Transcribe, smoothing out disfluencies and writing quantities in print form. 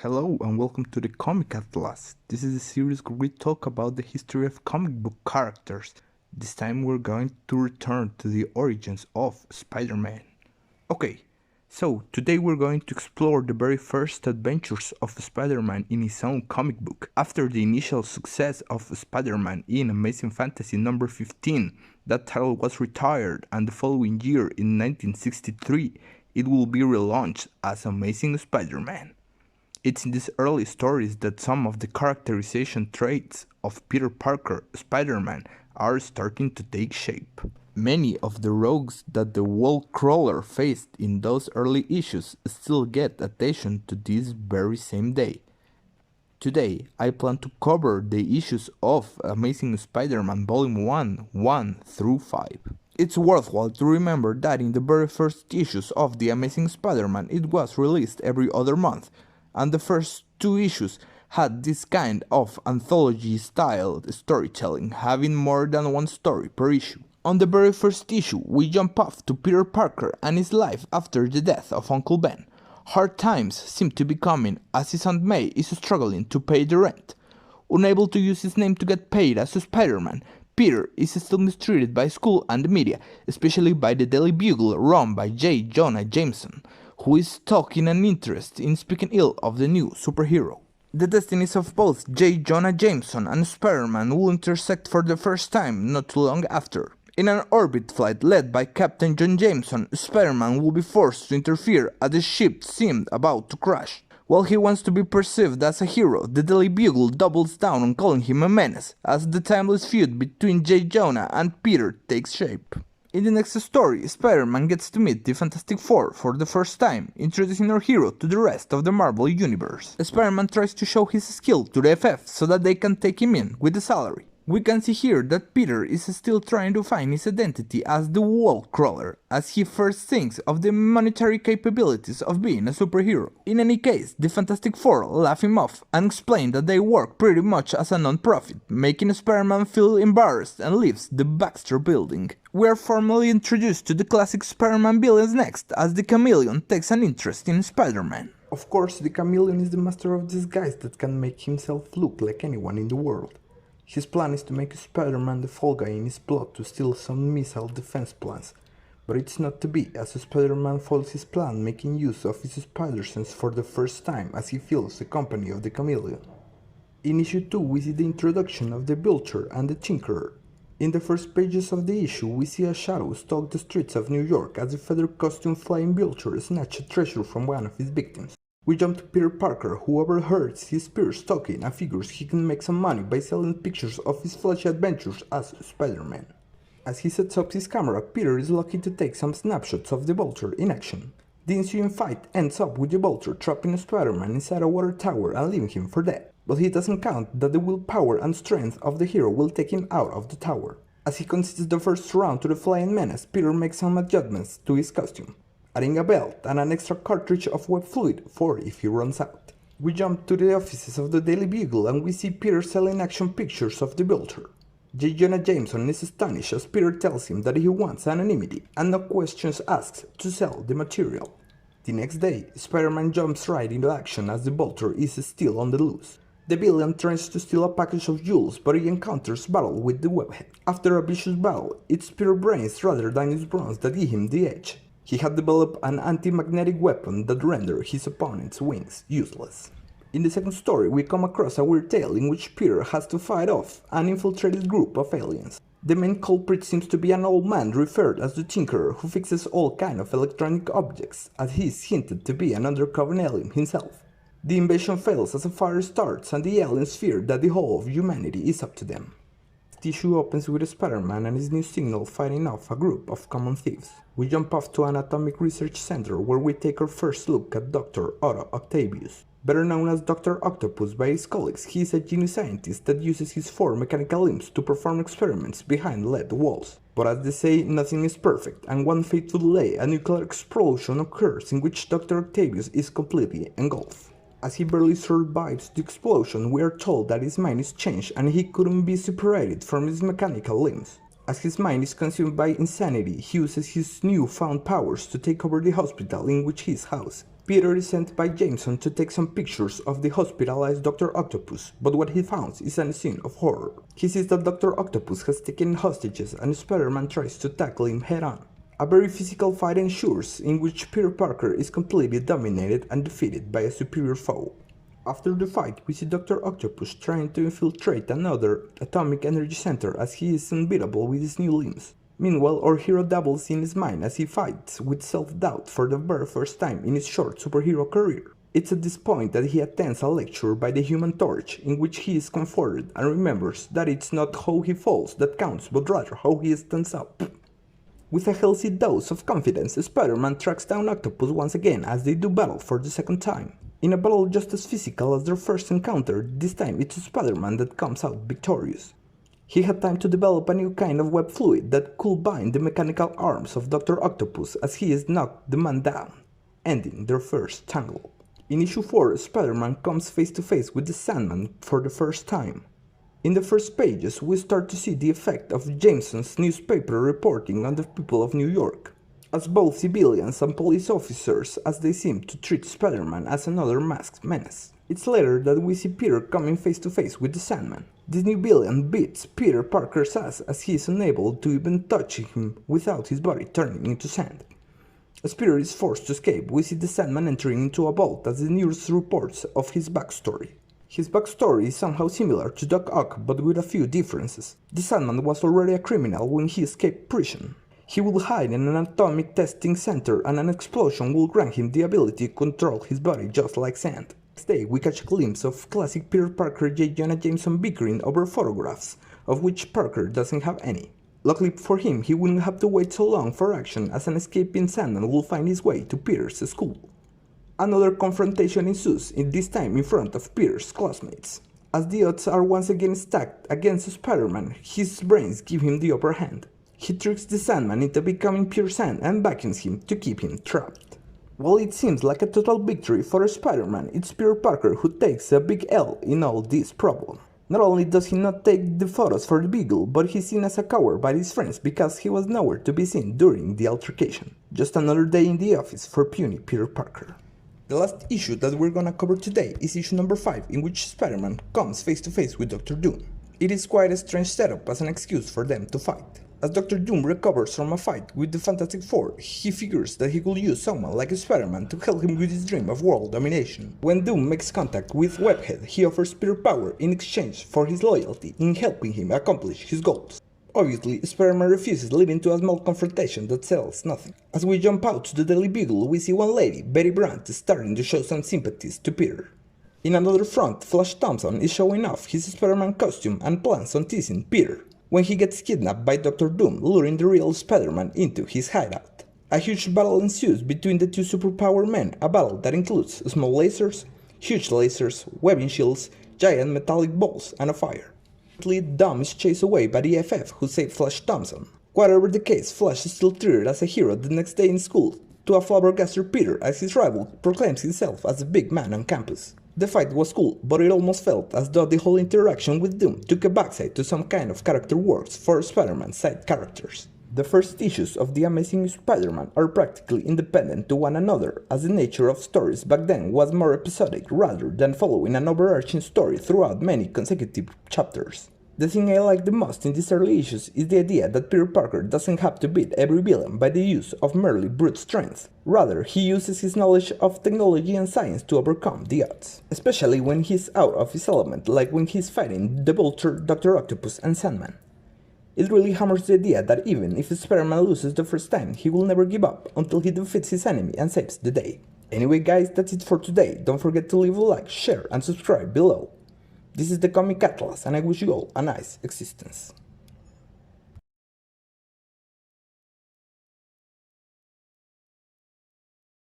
Hello and welcome to the Comic Atlas. This is a series where we talk about the history of comic book characters. This time we're going to return to the origins of Spider-Man. Okay, so today we're going to explore the very first adventures of Spider-Man in his own comic book. After the initial success of Spider-Man in Amazing Fantasy number 15, that title was retired, and the following year in 1963 it will be relaunched as Amazing Spider-Man. It's in these early stories that some of the characterization traits of Peter Parker, Spider-Man, are starting to take shape. Many of the rogues that the wall crawler faced in those early issues still get attention to this very same day. Today, I plan to cover the issues of Amazing Spider-Man Volume 1 through 5. It's worthwhile to remember that in the very first issues of The Amazing Spider-Man it was released every other month, and the first two issues had this kind of anthology-style storytelling, having more than one story per issue. On the very first issue, we jump off to Peter Parker and his life after the death of Uncle Ben. Hard times seem to be coming as his Aunt May is struggling to pay the rent. Unable to use his name to get paid as Spider-Man, Peter is still mistreated by school and the media, especially by the Daily Bugle run by J. Jonah Jameson, who is taking an interest in speaking ill of the new superhero. The destinies of both J. Jonah Jameson and Spider-Man will intersect for the first time not too long after. In an orbit flight led by Captain John Jameson, Spider-Man will be forced to interfere as the ship seemed about to crash. While he wants to be perceived as a hero, the Daily Bugle doubles down on calling him a menace, as the timeless feud between J. Jonah and Peter takes shape. In the next story, Spider-Man gets to meet the Fantastic Four for the first time, introducing our hero to the rest of the Marvel Universe. Spider-Man tries to show his skill to the FF so that they can take him in with a salary. We can see here that Peter is still trying to find his identity as the wall crawler, as he first thinks of the monetary capabilities of being a superhero. In any case, the Fantastic Four laugh him off and explain that they work pretty much as a non-profit, making Spider-Man feel embarrassed and leaves the Baxter building. We are formally introduced to the classic Spider-Man villains next, as the Chameleon takes an interest in Spider-Man. Of course, the Chameleon is the master of disguise that can make himself look like anyone in the world. His plan is to make Spider-Man the fall guy in his plot to steal some missile defense plans, but it's not to be, as Spider-Man foils his plan, making use of his spider sense for the first time as he feels the company of the Chameleon. In issue 2 we see the introduction of the Vulture and the Tinkerer. In the first pages of the issue we see a shadow stalk the streets of New York as the feather costume flying Vulture snatches a treasure from one of his victims. We jump to Peter Parker, who overhears his peers talking and figures he can make some money by selling pictures of his flashy adventures as Spider-Man. As he sets up his camera, Peter is lucky to take some snapshots of the Vulture in action. The ensuing fight ends up with the Vulture trapping Spider-Man inside a water tower and leaving him for dead. But he doesn't count that the willpower and strength of the hero will take him out of the tower. As he concedes the first round to the Flying Menace, Peter makes some adjustments to his costume, adding a belt and an extra cartridge of web fluid for if he runs out. We jump to the offices of the Daily Bugle and we see Peter selling action pictures of the Vulture. J. Jonah Jameson is astonished as Peter tells him that he wants anonymity and no questions asked to sell the material. The next day, Spider-Man jumps right into action as the Vulture is still on the loose. The villain tries to steal a package of jewels, but he encounters battle with the webhead. After a vicious battle, it's Peter's brains rather than his bronze that give him the edge. He had developed an anti-magnetic weapon that rendered his opponent's wings useless. In the second story, we come across a weird tale in which Peter has to fight off an infiltrated group of aliens. The main culprit seems to be an old man referred as the Tinkerer, who fixes all kinds of electronic objects, as he is hinted to be an undercover alien himself. The invasion fails as a fire starts and the aliens fear that the whole of humanity is up to them. The issue opens with Spider-Man and his new signal fighting off a group of common thieves. We jump off to an atomic research center where we take our first look at Doctor Octopus. Better known as Doctor Octopus by his colleagues, he is a genius scientist that uses his 4 mechanical limbs to perform experiments behind lead walls. But as they say, nothing is perfect, and one fateful day a nuclear explosion occurs in which Dr. Octopus is completely engulfed. As he barely survives the explosion, we are told that his mind is changed and he couldn't be separated from his mechanical limbs. As his mind is consumed by insanity, he uses his newfound powers to take over the hospital in which he is housed. Peter is sent by Jameson to take some pictures of the hospitalized Doctor Octopus, but what he finds is a scene of horror. He sees that Doctor Octopus has taken hostages and Spider-Man tries to tackle him head-on. A very physical fight ensues, in which Peter Parker is completely dominated and defeated by a superior foe. After the fight, we see Doctor Octopus trying to infiltrate another atomic energy center as he is unbeatable with his new limbs. Meanwhile, our hero dabbles in his mind as he fights with self-doubt for the very first time in his short superhero career. It's at this point that he attends a lecture by the Human Torch, in which he is comforted and remembers that it's not how he falls that counts, but rather how he stands up. With a healthy dose of confidence, Spider-Man tracks down Octopus once again as they do battle for the second time. In a battle just as physical as their first encounter, this time it's Spider-Man that comes out victorious. He had time to develop a new kind of web fluid that could bind the mechanical arms of Doctor Octopus as he is knocked the man down, ending their first tangle. In issue 4, Spider-Man comes face to face with the Sandman for the first time. In the first pages, we start to see the effect of Jameson's newspaper reporting on the people of New York, as both civilians and police officers as they seem to treat Spider-Man as another masked menace. It's later that we see Peter coming face to face with the Sandman. This new villain beats Peter Parker's ass as he is unable to even touch him without his body turning into sand. As Peter is forced to escape, we see the Sandman entering into a vault as the news reports of his backstory. His backstory is somehow similar to Doc Ock, but with a few differences. The Sandman was already a criminal when he escaped prison. He will hide in an atomic testing center and an explosion will grant him the ability to control his body just like sand. Next day, we catch a glimpse of classic Peter Parker J. Jonah Jameson bickering over photographs, of which Parker doesn't have any. Luckily for him, he wouldn't have to wait so long for action as an escaping Sandman will find his way to Peter's school. Another confrontation ensues, this time in front of Peter's classmates. As the odds are once again stacked against Spider-Man, his brains give him the upper hand. He tricks the Sandman into becoming pure sand and vacuums him to keep him trapped. While it seems like a total victory for Spider-Man, it's Peter Parker who takes a big L in all this problem. Not only does he not take the photos for the Beagle, but he's seen as a coward by his friends because he was nowhere to be seen during the altercation. Just another day in the office for puny Peter Parker. The last issue that we're gonna cover today is issue number 5, in which Spider-Man comes face to face with Doctor Doom. It is quite a strange setup as an excuse for them to fight. As Doctor Doom recovers from a fight with the Fantastic Four, he figures that he could use someone like Spider-Man to help him with his dream of world domination. When Doom makes contact with Webhead, he offers Peter power in exchange for his loyalty in helping him accomplish his goals. Obviously, Spider-Man refuses, leading to a small confrontation that settles nothing. As we jump out to the Daily Beagle, we see one lady, Betty Brant, starting to show some sympathies to Peter. In another front, Flash Thompson is showing off his Spider-Man costume and plans on teasing Peter, when he gets kidnapped by Doctor Doom, luring the real Spider-Man into his hideout. A huge battle ensues between the two superpower men, a battle that includes small lasers, huge lasers, webbing shields, giant metallic balls, and a fire. Dom is chased away by the FF who saved Flash Thompson. Whatever the case, Flash is still treated as a hero the next day in school, to a flabbergasted Peter as his rival proclaims himself as the big man on campus. The fight was cool, but it almost felt as though the whole interaction with Doom took a backside to some kind of character works for Spider-Man's side characters. The first issues of The Amazing Spider-Man are practically independent to one another, as the nature of stories back then was more episodic rather than following an overarching story throughout many consecutive chapters. The thing I like the most in these early issues is the idea that Peter Parker doesn't have to beat every villain by the use of merely brute strength. Rather, he uses his knowledge of technology and science to overcome the odds. Especially when he's out of his element, like when he's fighting the Vulture, Doctor Octopus, and Sandman. It really hammers the idea that even if Spider-Man loses the first time, he will never give up until he defeats his enemy and saves the day. Anyway guys, that's it for today. Don't forget to leave a like, share, and subscribe below. This is the Comic Atlas, and I wish you all a nice existence.